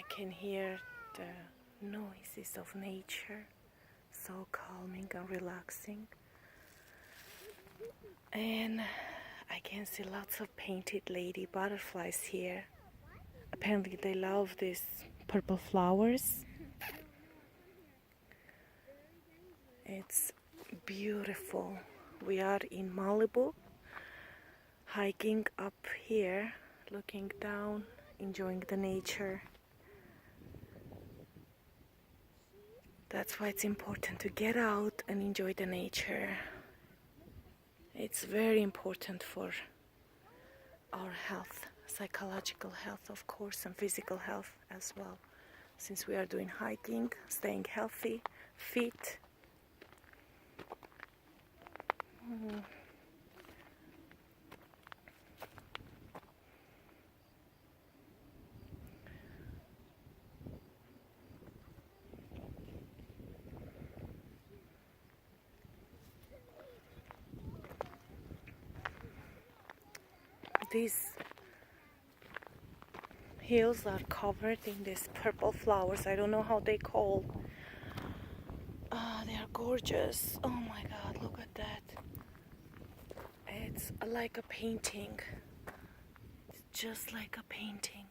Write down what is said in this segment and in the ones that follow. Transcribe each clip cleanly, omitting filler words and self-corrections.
can hear the noises of nature, so calming and relaxing. And I can see lots of painted lady butterflies here. Apparently they love these purple flowers. It's beautiful. We are in Malibu, hiking up here, looking down, enjoying the nature. That's why it's important to get out and enjoy the nature. It's very important for our health, psychological health, of course, and physical health as well. Since we are doing hiking, staying healthy, fit. These hills are covered in these purple flowers. I don't know how they call. They are gorgeous. Oh my God, look at that. It's like a painting. It's just like a painting.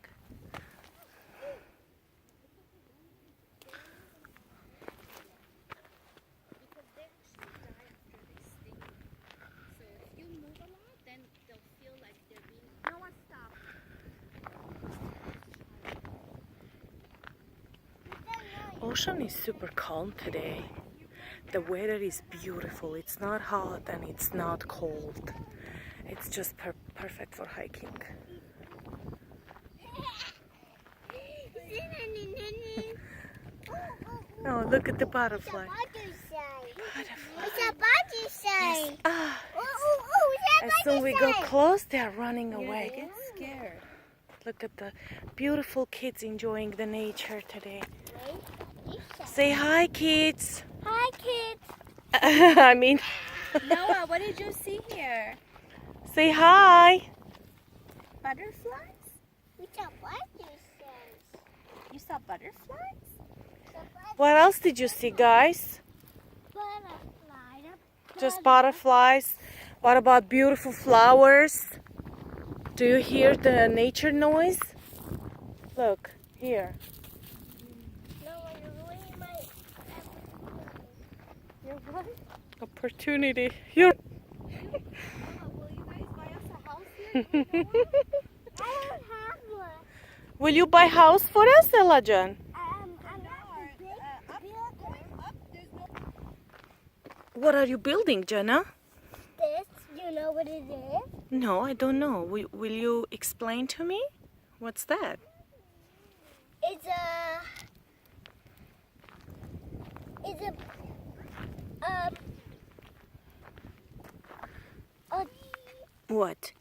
Ocean is super calm today. The weather is beautiful. It's not hot and it's not cold. It's just perfect for hiking. Oh, look at the butterfly. It's a butterfly. Yes. As soon as we go close, they are running away. Get scared. Look at the beautiful kids enjoying the nature today. Say hi, kids. Hi, kids. I mean, Noah, what did you see here? say hi. Butterflies? We saw butterflies. You saw butterflies? What else did you see, guys? Butterfly. Just butterflies. What about beautiful flowers? Do you hear the nature noise? Look, here. Noah, you're ruining my You're right. Opportunity. You're... Will you guys buy us a house here? I don't have one. Will you buy house for us, Elajan? What are you building, Jenna? This, you know what it is? No, I don't know. Will you explain to me? What's that? It's a What?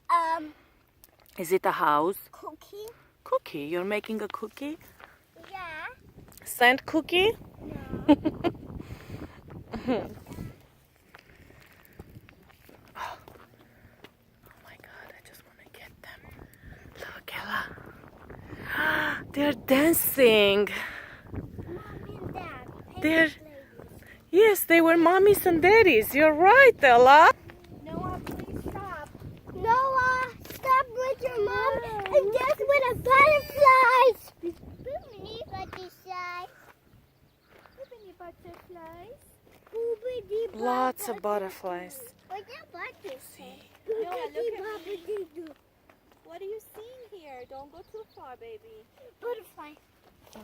Is it a house? cookie. Cookie. You're making a cookie? Yeah. Sand cookie? No. Oh my God, I just want to get them. Look, Ella. They're dancing. Mommy and Dad. They're... Yes, they were mommies and daddies. You're right, Ella. Noah, please stop. Noah, stop with your mom and dance with the butterflies. Boobity butterflies. Boobity butterflies. Boobity butterflies. Lots of butterflies. What's a butterfly? Noah, look at me. What are you seeing here? Don't go too far, baby. Butterfly.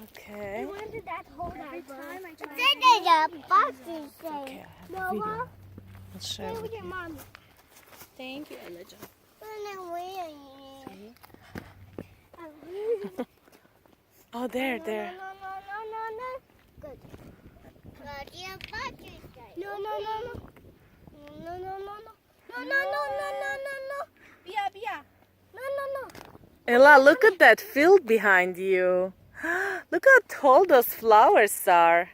Okay. Where did that hold Every time I try Then there's a butterfly. Okay, I have a video. Noah, I'll stay share with with your you. mommy. Thank you, Elijah. Oh, there. No, no, no. Good. No, no, no, no. No, no, no, no. No, no, no, no, no, no, no. Bia, Bia. No, no, no. Ella, look at that field behind you. Look how tall those flowers are.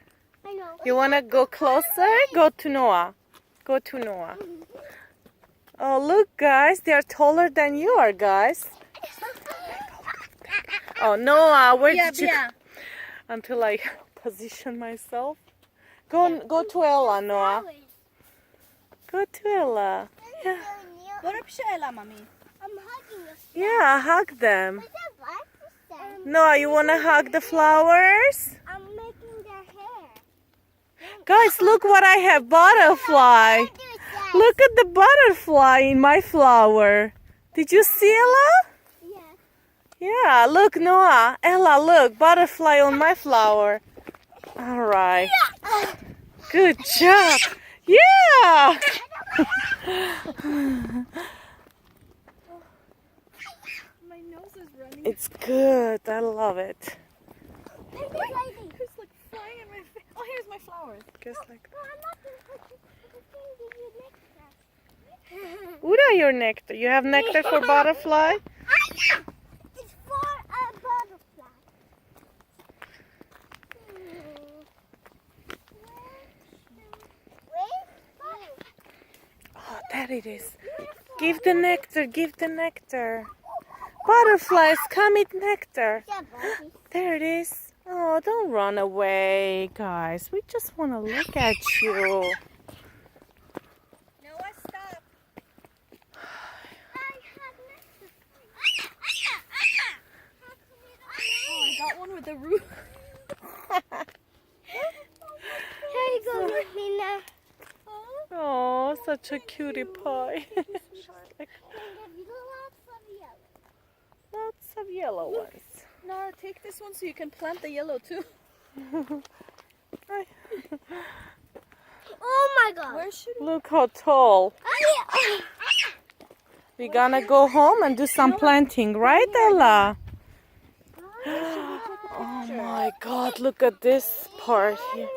I know. You want to go closer? Go to Noah. Go to Noah. Oh, look, guys. They are taller than you are, guys. Oh, Noah, where Bia, did you... Bia. until I position myself. Go to Ella, Noah. Go to Ella. Yeah. Bora puxa ela, mami. I'm hugging the Yeah, hug them. What's that butterfly? Noah, you wanna hug the flowers? I'm making their hair. Guys, look what I have. Butterfly. Do that. Look at the butterfly in my flower. Did you see Ella? Yeah. Yeah, look, Noah. Ella, look. Butterfly on my flower. All right. Good job. Yeah. My nose is running. It's good. I love it. It's like flying in my face. Oh, here's my flowers. Just like No, I'm not going to put you. What are your nectar? You have nectar for butterfly? It's for a butterfly. Oh, there it is. Give the nectar. Give the nectar. Butterflies, come eat nectar. There it is. Oh, don't run away, guys. We just want to look at you. Noah, stop. Oh, I got one with the root. Here you go, Nina. Oh, such a cutie pie. Lots of yellow ones. Nora, take this one so you can plant the yellow too. Oh my God. Where should we? Look how tall. We're gonna go home and do some planting, right, Ella? Oh my God, look at this part here.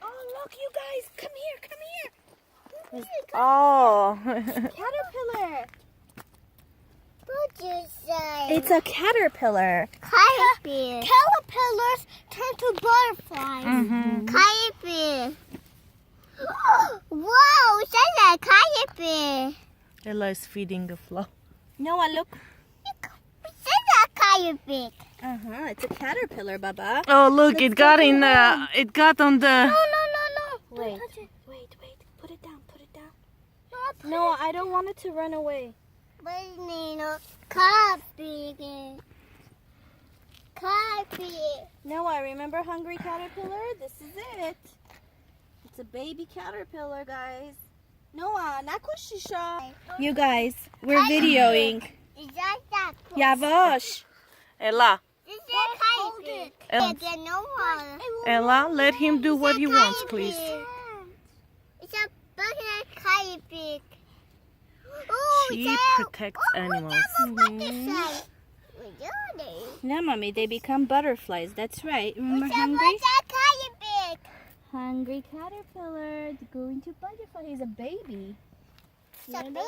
Oh, look, you guys. Come here, come here. Oh. Caterpillar. What'd you say? It's a caterpillar. Caterpillar. Caterpillars turn to butterflies. Caterpillar. Whoa, that's a caterpillar. Ella is feeding the flower. Noah, look. That's a caterpillar. It's a caterpillar, Baba. Oh, look, it got in it got on the... No. Wait, Don't touch it. wait. Put it down, put it down. No, Noah, I don't want it to run away. Nina. Caterpillar. Caterpillar. Noah, remember Hungry Caterpillar? This is it. It's a baby caterpillar, guys. Noah, nakushisha. You guys, we're videoing. Is that Yavash. Ella, This is a caterpillar. Ella. There's no water. Ella, let him do what he wants, please. It's a bucket caterpillar. Oh, She protects animals. No, Mommy, they become butterflies. That's right. Remember Hungry? Hungry caterpillar going to butterfly. He's a baby. It's a baby.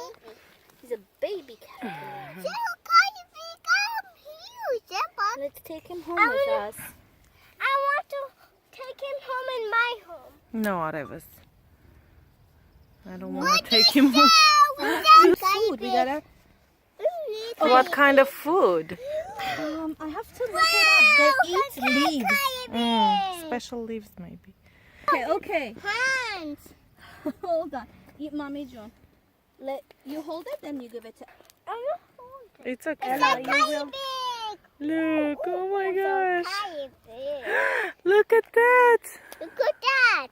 He's a baby caterpillar. So caterpillar, I'm huge. Let's take him home I with wanna- us. I want to take him home in my home. No, Arevis. I don't want to take him home. Food. We gotta. What kind of food? I have to look it up. They eat leaves. Special leaves, maybe. Okay. Hands. Hold on. Eat Mommy John. Let you hold it, then you give it to. It's okay. Ella, you will. Look, oh my gosh. Caterpillar. Look at that. Look at that.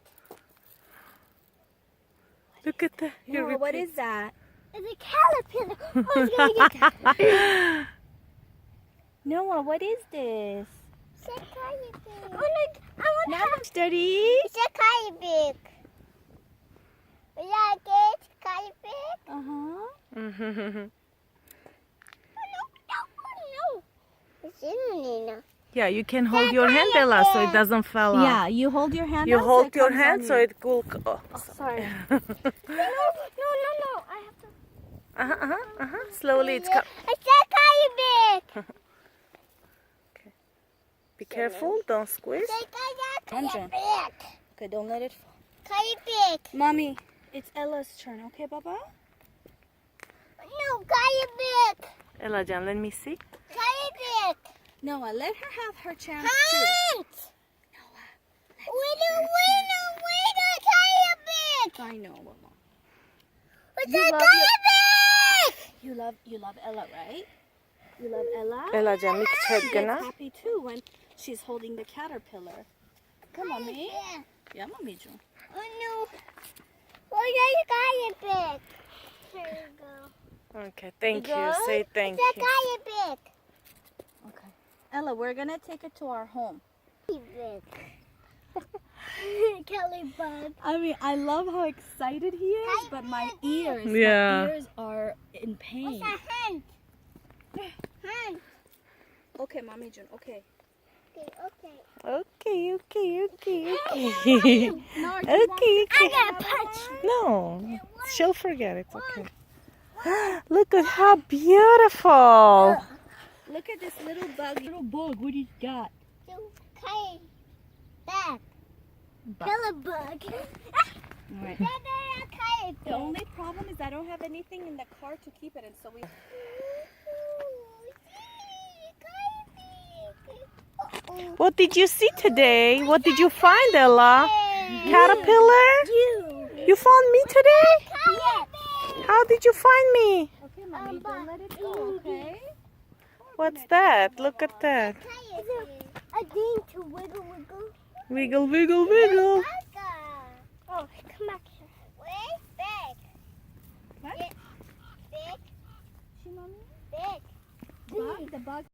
Look at that. Here, Noah, what is that? It's a caterpillar. Oh, it's gonna get caterpillar. Noah, what is this? It's a caterpillar. I want Now, Daddy. It's a caterpillar. Is that it? Caterpillar? Uh-huh. No. It's in Nina. Yeah, you can hold your hand, Ella, so it doesn't fall out. Yeah, you hold your hand. You out so hold it your comes hand on so you. it will... Oh, Sorry. No. I have to. Slowly, it's... It's a caterpillar. Be careful, don't squeeze. It's a Andra. caterpillar. Okay, don't let it fall. Caterpillar. Mommy, it's Ella's turn, okay, Baba? No, caterpillar. Ella Jan, let me see. Caterpillar. Noah, let her have her chance too. Hunt! Noah, I know, Mama. You love Ella, right? You love Ella? Ella dyan, Mick She Chad ka gets na? happy too when she's holding the caterpillar. Come on, me. Yeah, Mommy Jo. Oh no. Oh, yeah, you got it big. Here you go. Okay, thank you. Good? Say thank I you. got it big. Okay. Ella, we're gonna take it to our home. Big. Kelly bug. I mean, I love how excited he is, but my ears, Yeah. my ears are in pain. What's a hunt? Hunt. Okay, Mommy June. Okay. Okay. Okay, okay. No, Okay. I got punched. No, she'll forget. It's okay. Look at how beautiful. Look at this little bug. Little bug. What do you got? Okay. Back. Bug. Kill a bug. All right. Okay. The only problem is I don't have anything in the car to keep it in, so we. What did you see today? What did you find, Ella? Caterpillar? You found me today? How did you find me? Okay, Mommy, don't let it go, okay? What's that? Look at that. A thing to wiggle, wiggle. Wiggle, wiggle, wiggle. Oh, come back here. Where's big? What? Big. She, Mommy? Big. Bug? The bug